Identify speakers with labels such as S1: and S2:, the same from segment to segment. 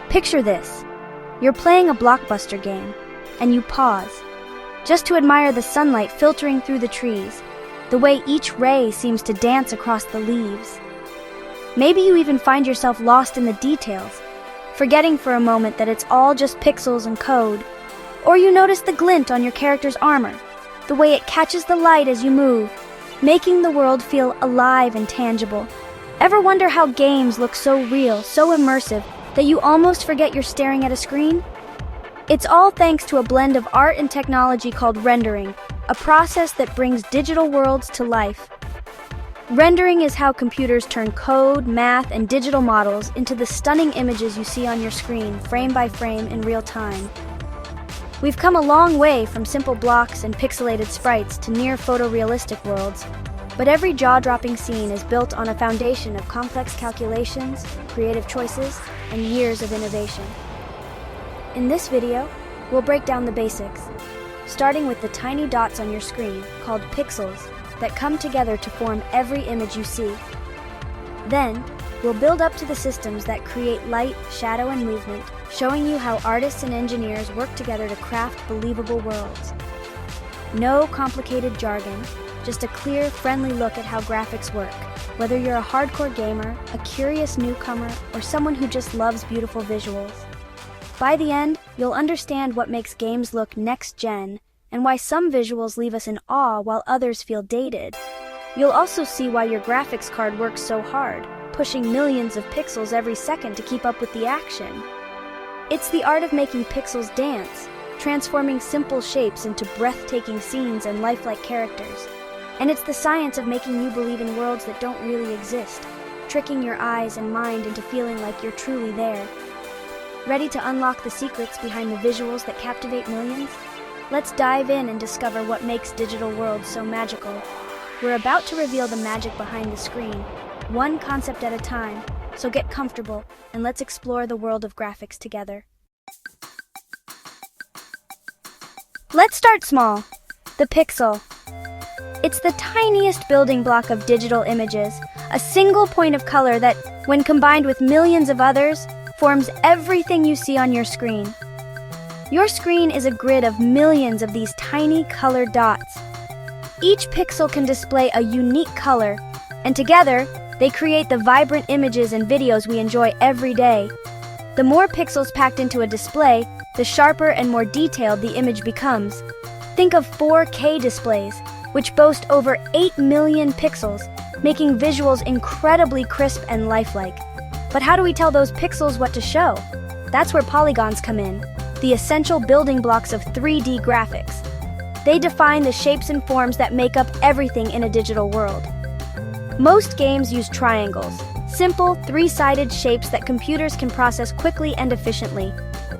S1: Picture this. You're playing a blockbuster game, and you pause, just to admire the sunlight filtering through the trees, the way each ray seems to dance across the leaves. Maybe you even find yourself lost in the details, forgetting for a moment that it's all just pixels and code. Or you notice the glint on your character's armor, the way it catches the light as you move, making the world feel alive and tangible. Ever wonder how games look so real, so immersive, that you almost forget you're staring at a screen? It's all thanks to a blend of art and technology called rendering, a process that brings digital worlds to life. Rendering is how computers turn code, math, and digital models into the stunning images you see on your screen, frame by frame in real time. We've come a long way from simple blocks and pixelated sprites to near photorealistic worlds, but every jaw-dropping scene is built on a foundation of complex calculations, creative choices, and years of innovation. In this video, we'll break down the basics, starting with the tiny dots on your screen, called pixels, that come together to form every image you see. Then, we'll build up to the systems that create light, shadow, and movement, showing you how artists and engineers work together to craft believable worlds. No complicated jargon, just a clear, friendly look at how graphics work, whether you're a hardcore gamer, a curious newcomer, or someone who just loves beautiful visuals. By the end, you'll understand what makes games look next-gen, and why some visuals leave us in awe while others feel dated. You'll also see why your graphics card works so hard, pushing millions of pixels every second to keep up with the action. It's the art of making pixels dance, transforming simple shapes into breathtaking scenes and lifelike characters. And it's the science of making you believe in worlds that don't really exist, tricking your eyes and mind into feeling like you're truly there. Ready to unlock the secrets behind the visuals that captivate millions? Let's dive in and discover what makes digital worlds so magical. We're about to reveal the magic behind the screen, one concept at a time, so get comfortable and let's explore the world of graphics together. Let's start small. The pixel. It's the tiniest building block of digital images, a single point of color that, when combined with millions of others, forms everything you see on your screen. Your screen is a grid of millions of these tiny colored dots. Each pixel can display a unique color, and together, they create the vibrant images and videos we enjoy every day. The more pixels packed into a display, the sharper and more detailed the image becomes. Think of 4K displays, which boast over 8 million pixels, making visuals incredibly crisp and lifelike. But how do we tell those pixels what to show? That's where polygons come in, the essential building blocks of 3D graphics. They define the shapes and forms that make up everything in a digital world. Most games use triangles, simple, three-sided shapes that computers can process quickly and efficiently,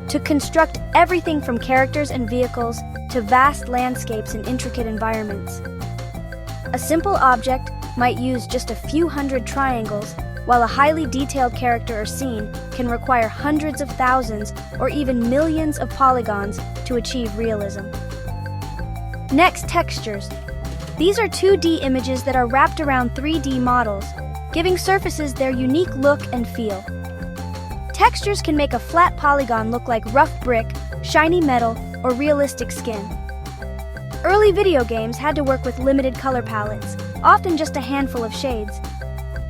S1: to construct everything from characters and vehicles to vast landscapes and intricate environments. A simple object might use just a few hundred triangles, while a highly detailed character or scene can require hundreds of thousands or even millions of polygons to achieve realism. Next, textures. These are 2D images that are wrapped around 3D models, giving surfaces their unique look and feel. Textures can make a flat polygon look like rough brick, shiny metal, or realistic skin. Early video games had to work with limited color palettes, often just a handful of shades.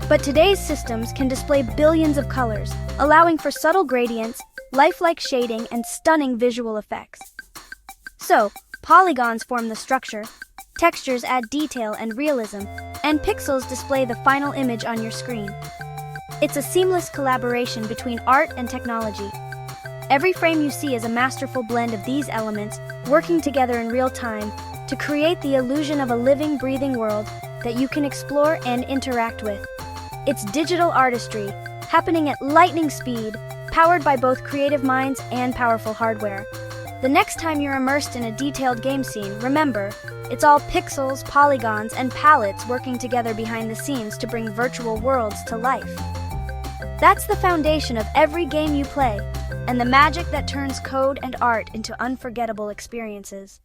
S1: But today's systems can display billions of colors, allowing for subtle gradients, lifelike shading, and stunning visual effects. So, polygons form the structure, textures add detail and realism, and pixels display the final image on your screen. It's a seamless collaboration between art and technology. Every frame you see is a masterful blend of these elements working together in real time to create the illusion of a living, breathing world that you can explore and interact with. It's digital artistry, happening at lightning speed, powered by both creative minds and powerful hardware. The next time you're immersed in a detailed game scene, remember, it's all pixels, polygons, and palettes working together behind the scenes to bring virtual worlds to life. That's the foundation of every game you play, and the magic that turns code and art into unforgettable experiences.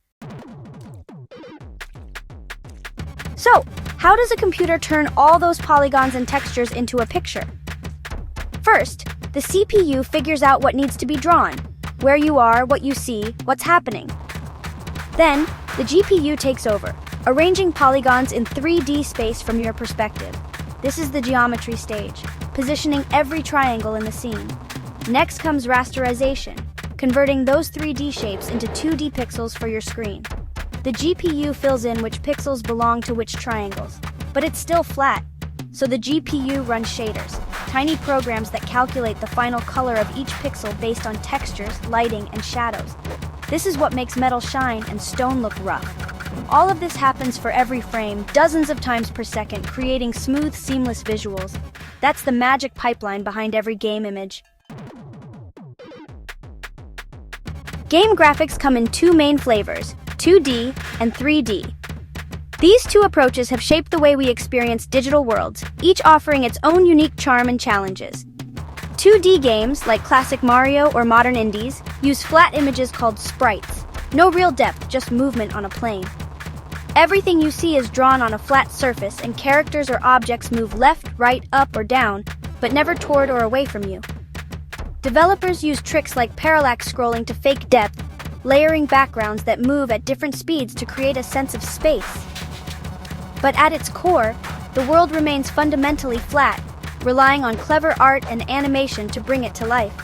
S1: So, how does a computer turn all those polygons and textures into a picture? First, The CPU figures out what needs to be drawn, where you are, what you see, what's happening. Then, the GPU takes over, arranging polygons in 3D space from your perspective. This is the geometry stage, positioning every triangle in the scene. Next comes rasterization, converting those 3D shapes into 2D pixels for your screen. The GPU fills in which pixels belong to which triangles, but it's still flat, so the GPU runs shaders, tiny programs that calculate the final color of each pixel based on textures, lighting, and shadows. This is what makes metal shine and stone look rough. All of this happens for every frame, dozens of times per second, creating smooth, seamless visuals. That's the magic pipeline behind every game image. Game graphics come in two main flavors, 2D and 3D. These two approaches have shaped the way we experience digital worlds, each offering its own unique charm and challenges. 2D games, like classic Mario or modern indies, use flat images called sprites. No real depth, just movement on a plane. Everything you see is drawn on a flat surface, and characters or objects move left, right, up, or down, but never toward or away from you. Developers use tricks like parallax scrolling to fake depth, layering backgrounds that move at different speeds to create a sense of space. But at its core, the world remains fundamentally flat, relying on clever art and animation to bring it to life.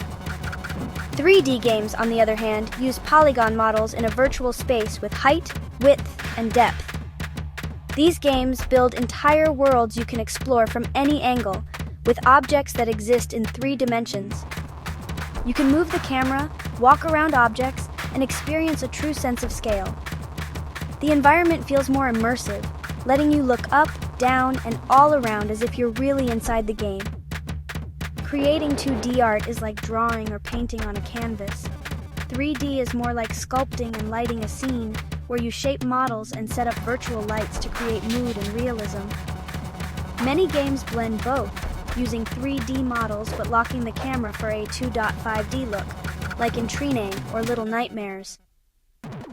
S1: 3D games, on the other hand, use polygon models in a virtual space with height, width, and depth. These games build entire worlds you can explore from any angle, with objects that exist in 3 dimensions. You can move the camera, walk around objects, and experience a true sense of scale. The environment feels more immersive, letting you look up, down, and all around as if you're really inside the game. Creating 2D art is like drawing or painting on a canvas. 3D is more like sculpting and lighting a scene, where you shape models and set up virtual lights to create mood and realism. Many games blend both, using 3D models but locking the camera for a 2.5D look, like in Tree Name or Little Nightmares.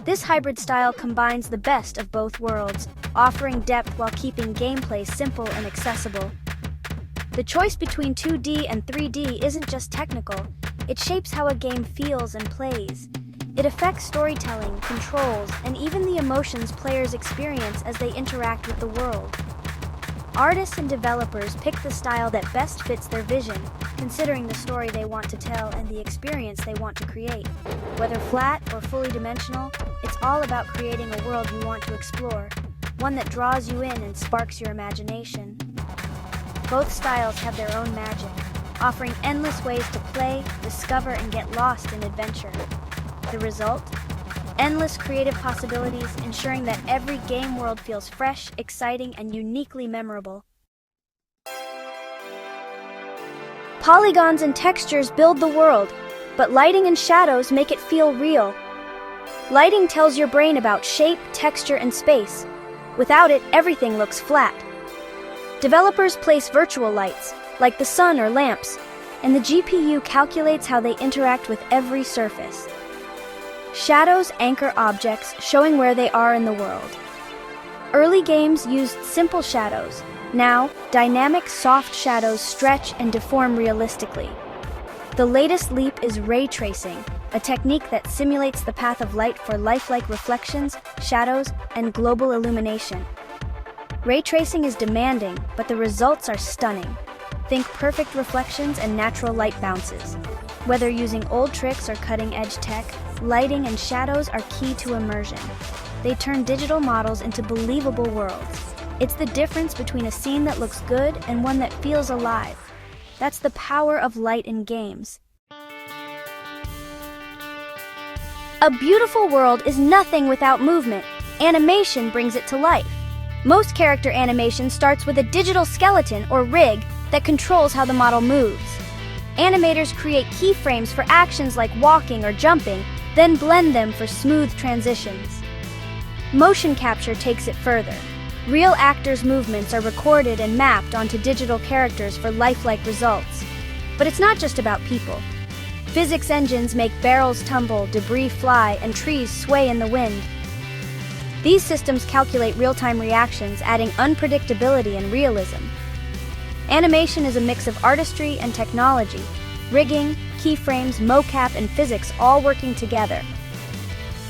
S1: This hybrid style combines the best of both worlds, offering depth while keeping gameplay simple and accessible. The choice between 2D and 3D isn't just technical, it shapes how a game feels and plays. It affects storytelling, controls, and even the emotions players experience as they interact with the world. Artists and developers pick the style that best fits their vision, considering the story they want to tell and the experience they want to create. Whether flat or fully dimensional, it's all about creating a world you want to explore, one that draws you in and sparks your imagination. Both styles have their own magic, offering endless ways to play, discover, and get lost in adventure. The result? Endless creative possibilities, ensuring that every game world feels fresh, exciting, and uniquely memorable. Polygons and textures build the world, but lighting and shadows make it feel real. Lighting tells your brain about shape, texture, and space. Without it, everything looks flat. Developers place virtual lights, like the sun or lamps, and the GPU calculates how they interact with every surface. Shadows anchor objects, showing where they are in the world. Early games used simple shadows. Now, dynamic, soft shadows stretch and deform realistically. The latest leap is ray tracing, a technique that simulates the path of light for lifelike reflections, shadows, and global illumination. Ray tracing is demanding, but the results are stunning. Think perfect reflections and natural light bounces. Whether using old tricks or cutting-edge tech, lighting and shadows are key to immersion. They turn digital models into believable worlds. It's the difference between a scene that looks good and one that feels alive. That's the power of light in games. A beautiful world is nothing without movement. Animation brings it to life. Most character animation starts with a digital skeleton or rig that controls how the model moves. Animators create keyframes for actions like walking or jumping, then blend them for smooth transitions. Motion capture takes it further. Real actors' movements are recorded and mapped onto digital characters for lifelike results. But it's not just about people. Physics engines make barrels tumble, debris fly, and trees sway in the wind. These systems calculate real-time reactions, adding unpredictability and realism. Animation is a mix of artistry and technology, rigging, keyframes, mocap, and physics all working together.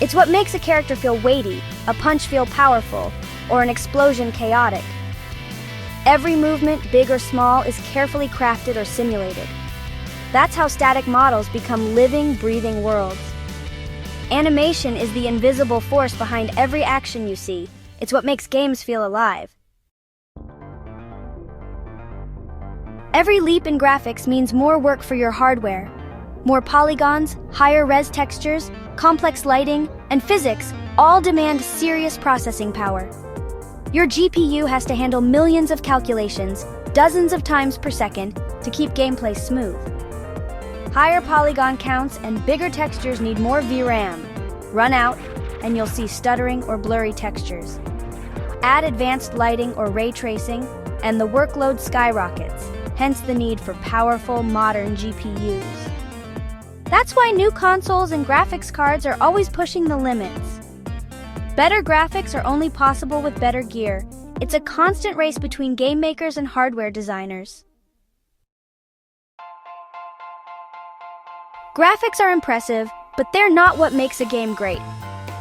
S1: It's what makes a character feel weighty, a punch feel powerful, or an explosion chaotic. Every movement, big or small, is carefully crafted or simulated. That's how static models become living, breathing worlds. Animation is the invisible force behind every action you see. It's what makes games feel alive. Every leap in graphics means more work for your hardware. More polygons, higher res textures, complex lighting, and physics all demand serious processing power. Your GPU has to handle millions of calculations, dozens of times per second, to keep gameplay smooth. Higher polygon counts and bigger textures need more VRAM. Run out, and you'll see stuttering or blurry textures. Add advanced lighting or ray tracing, and the workload skyrockets, hence the need for powerful, modern GPUs. That's why new consoles and graphics cards are always pushing the limits. Better graphics are only possible with better gear. It's a constant race between game makers and hardware designers. Graphics are impressive, but they're not what makes a game great.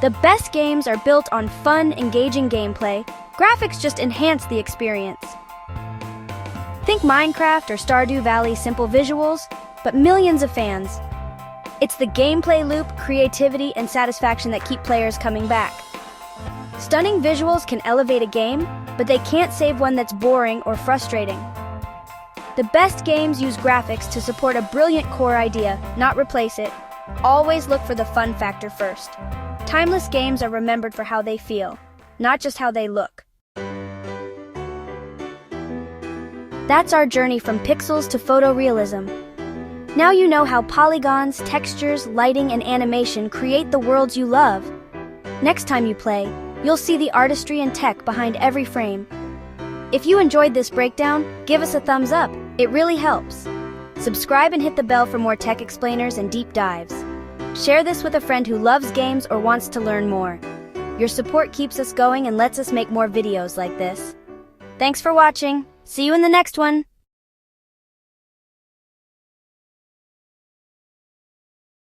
S1: The best games are built on fun, engaging gameplay. Graphics just enhance the experience. Think Minecraft or Stardew Valley, simple visuals, but millions of fans. It's the gameplay loop, creativity, and satisfaction that keep players coming back. Stunning visuals can elevate a game, but they can't save one that's boring or frustrating. The best games use graphics to support a brilliant core idea, not replace it. Always look for the fun factor first. Timeless games are remembered for how they feel, not just how they look. That's our journey from pixels to photorealism. Now you know how polygons, textures, lighting, and animation create the worlds you love. Next time you play, you'll see the artistry and tech behind every frame. If you enjoyed this breakdown, give us a thumbs up. It really helps. Subscribe and hit the bell for more tech explainers and deep dives. Share this with a friend who loves games or wants to learn more. Your support keeps us going and lets us make more videos like this. Thanks for watching. See you in the next one.